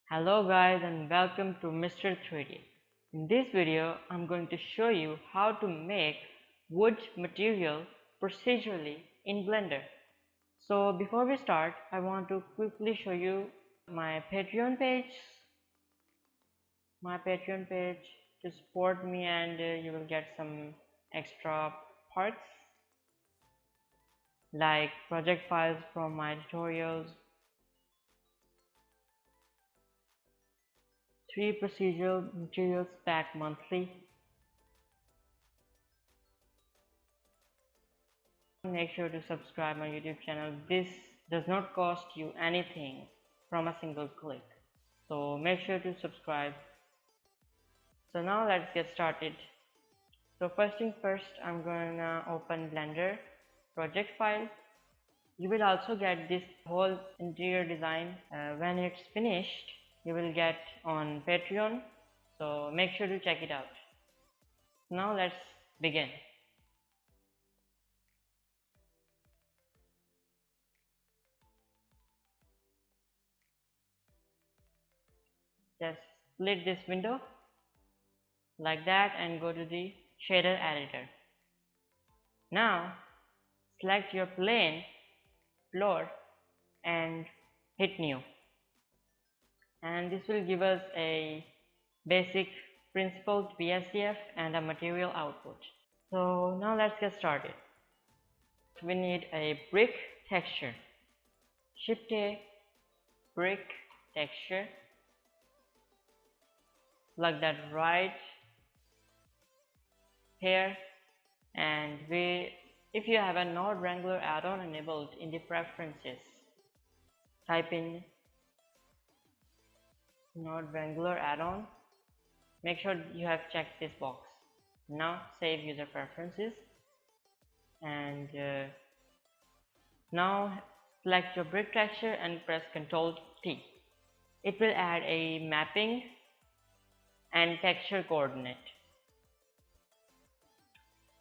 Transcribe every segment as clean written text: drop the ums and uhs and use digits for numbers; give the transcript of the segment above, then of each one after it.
Hello guys and welcome to Mr. 3D. In this video I'm going to show you how to make wood material procedurally in Blender. So before we start I want to quickly show you my Patreon page. To support me and you will get some extra parts like project files from my tutorials, 3 procedural materials pack monthly. Make sure to subscribe my YouTube channel. This does not cost you anything from a single click. So make sure to subscribe. So now let's get started. So first things first, I'm gonna open Blender project file. You will also get this whole interior design when it's finished. You will get on Patreon. So make sure to check it out. Now let's begin. Just split this window like that and go to the shader editor. Now select your plane, floor and hit new, and this will give us a basic principled BSDF and a material output. So now let's get started. We need a brick texture. Shift A, brick texture, plug that right here, and if you have a Node Wrangler add-on enabled in the preferences, type in Node Wrangler add-on. Make sure you have checked this box. Now save user preferences and now select your brick texture and press Ctrl T. It will add a mapping and texture coordinate.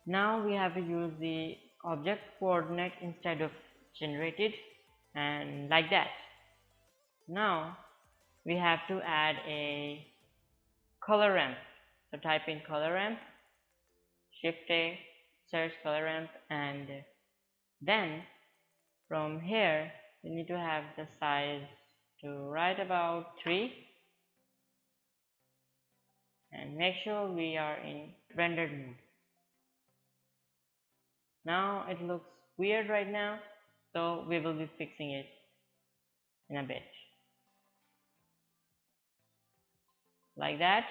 Now we have to use the object coordinate instead of generated, and like that. Now we have to add a color ramp. So type in color ramp, Shift A, search color ramp, and then from here we need to have the size to right about 3 and make sure we are in rendered mode. Now it looks weird right now, so we will be fixing it in a bit. Like that.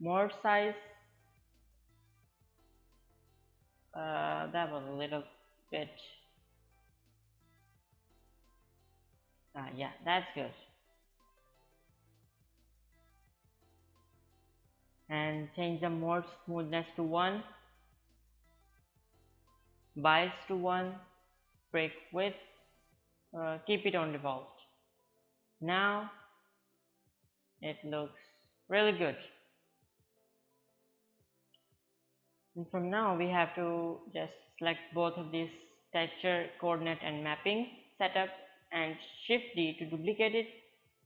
More size. That was a little bit. Yeah, that's good. And change the mode smoothness to 1, bias to 1, break width, keep it on default. Now it looks really good. And from now we have to just select both of these texture, coordinate and mapping setup and Shift D to duplicate it,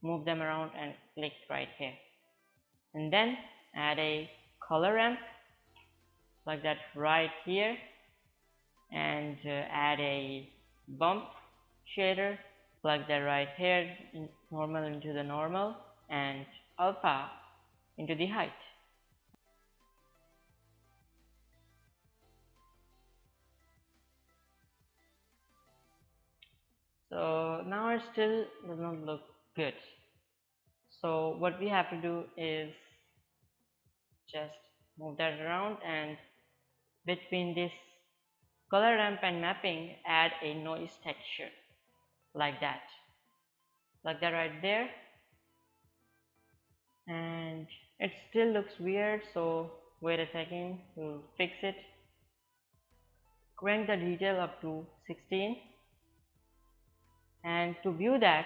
move them around and click right here. And then add a color ramp like that right here, and add a bump shader, plug that right here, normal into the normal and alpha into the height. So now it still does not look good. So what we have to do is just move that around, and between this color ramp and mapping add a noise texture like that right there. And it still looks weird, so wait a second to fix it. Crank the detail up to 16, and to view that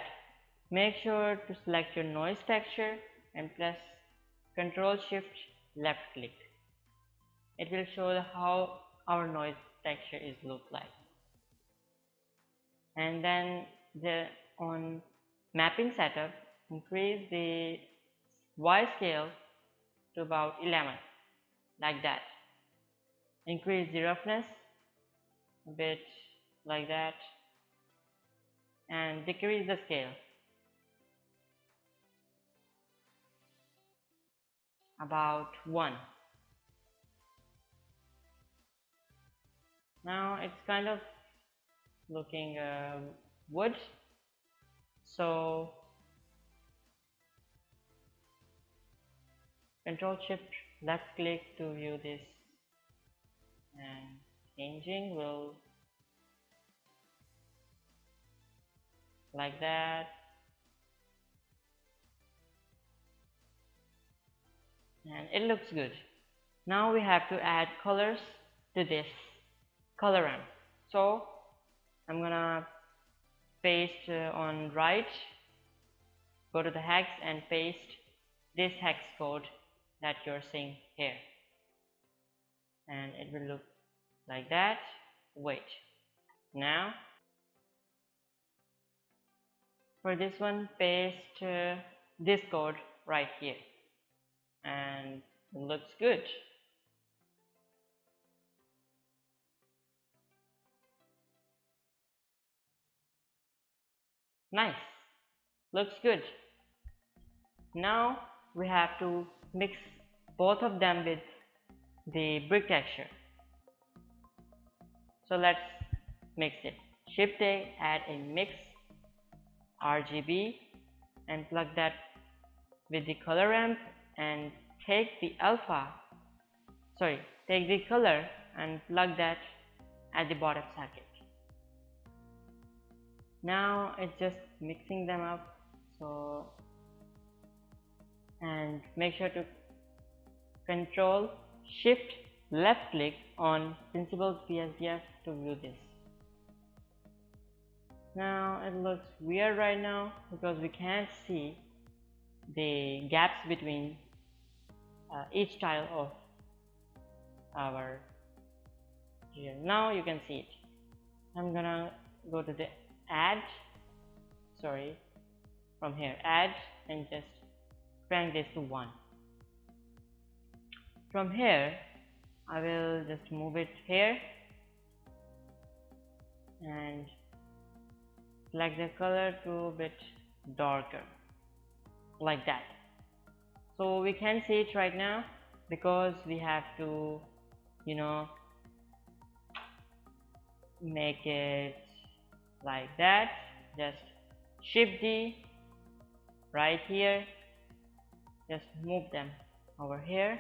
make sure to select your noise texture and press Ctrl Shift left click. It will show how our noise texture is look like. And then on mapping setup increase the Y scale to about 11, like that. Increase the roughness a bit, like that, and decrease the scale about 1. Now it's kind of looking wood, so Control Shift left click to view this, and changing will like that, and it looks good. Now we have to add colors to this color ramp. So I'm gonna paste on right, go to the hex and paste this hex code that you're seeing here, and it will look like that. Wait, now for this one, paste this code right here, and it looks good. Nice, looks good. Now we have to mix both of them with the brick texture. So let's mix it. Shift A, add a mix RGB and plug that with the color ramp, and take the color and plug that at the bottom circuit. Now it's just mixing them up, so, and make sure to Control Shift left click on Principled PSDF to view this. Now it looks weird right now because we can't see the gaps between each tile of our here. Now you can see it. I'm gonna go to the from here, add, and just crank this to 1. From here I will just move it here and select the color to a bit darker, like that. So we can see it right now because we have to, make it like that. Just Shift D right here, just move them over here,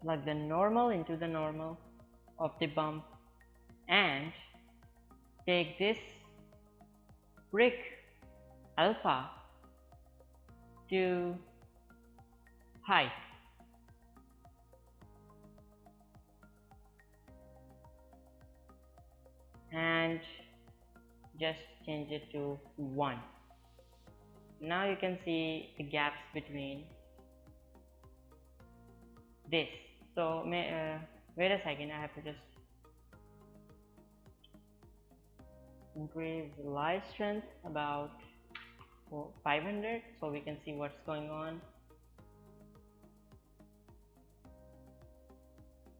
plug the normal into the normal of the bump, and take this brick alpha to height, and just change it to 1. Now you can see the gaps between this. So wait a second, I have to just increase the light strength about 500 so we can see what's going on,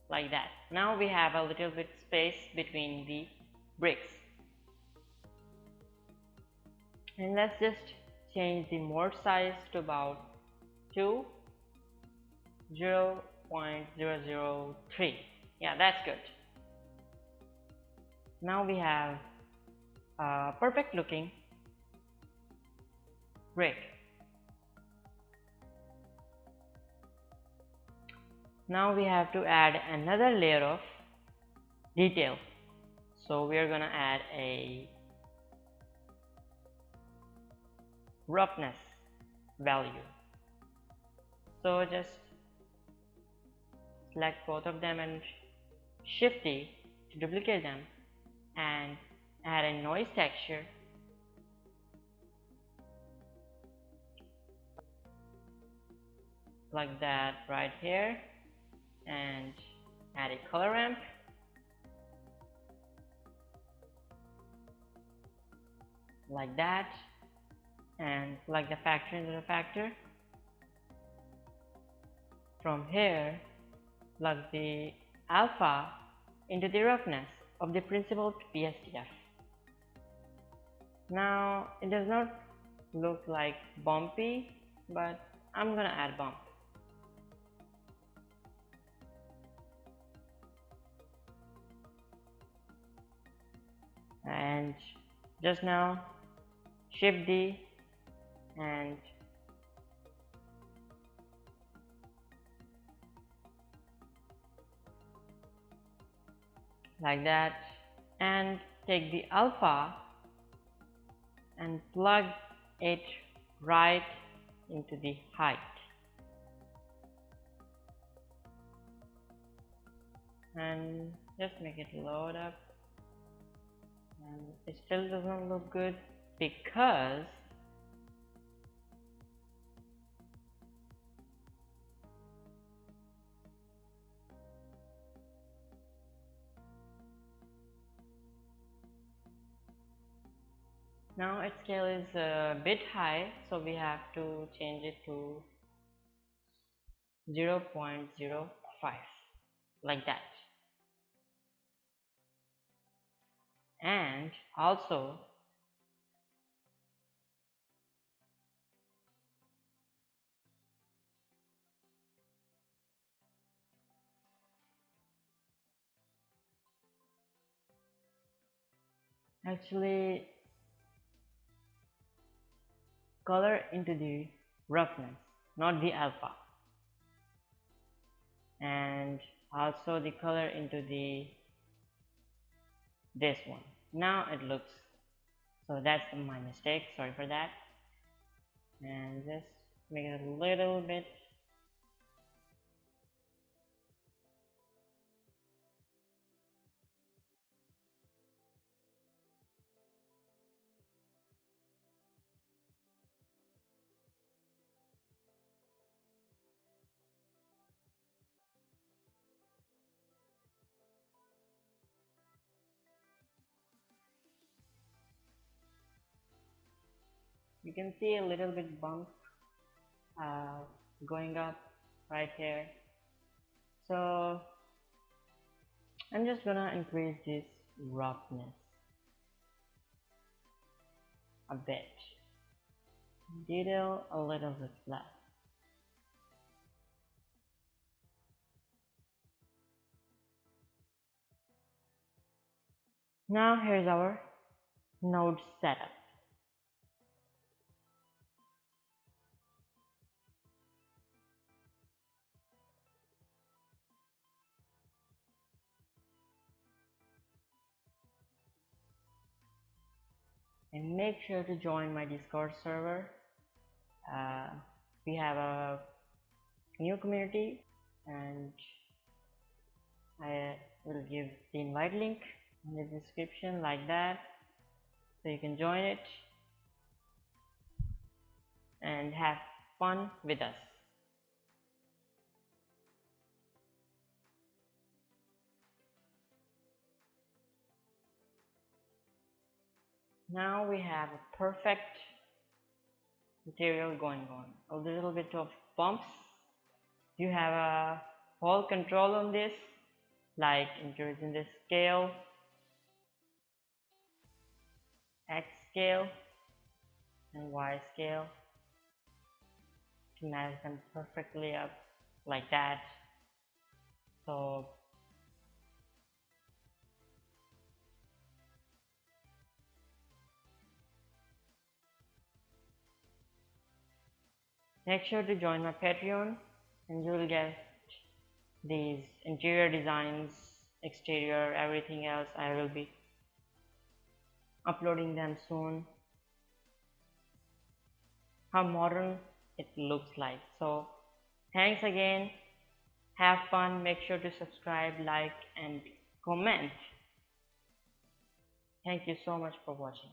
like that. Now we have a little bit space between the bricks, and let's just change the mode size to about 0.003. Yeah, that's good. Now we have a perfect looking brick. Now we have to add another layer of detail, so we are gonna add a roughness value. So just select both of them and Shift D to duplicate them, and add a noise texture, like that right here, and add a color ramp, like that, and plug the factor into the factor. From here, plug the alpha into the roughness of the principled PSDF. Now it does not look like bumpy, but I'm gonna add bump. And just now shift D and like that, and take the alpha and plug it right into the height, and just make it load up. And it still doesn't look good because now its scale is a bit high, so we have to change it to 0.05 like that. And also actually color into the roughness, not the alpha, and also the color into the this one. Now it looks, so that's my mistake, sorry for that. And just make it a little bit. You can see a little bit bump going up right here. So I'm just gonna increase this roughness a bit, detail a little bit less. Now here's our node setup. And make sure to join my Discord server. We have a new community, and I will give the invite link in the description like that, so you can join it and have fun with us. Now we have a perfect material going on. A little bit of bumps. You have a whole control on this, like increasing the scale, X scale and Y scale to match them perfectly up like that. So make sure to join my Patreon and you will get these interior designs, exterior, everything else. I will be uploading them soon. How modern it looks like. So thanks again. Have fun. Make sure to subscribe, like and comment. Thank you so much for watching.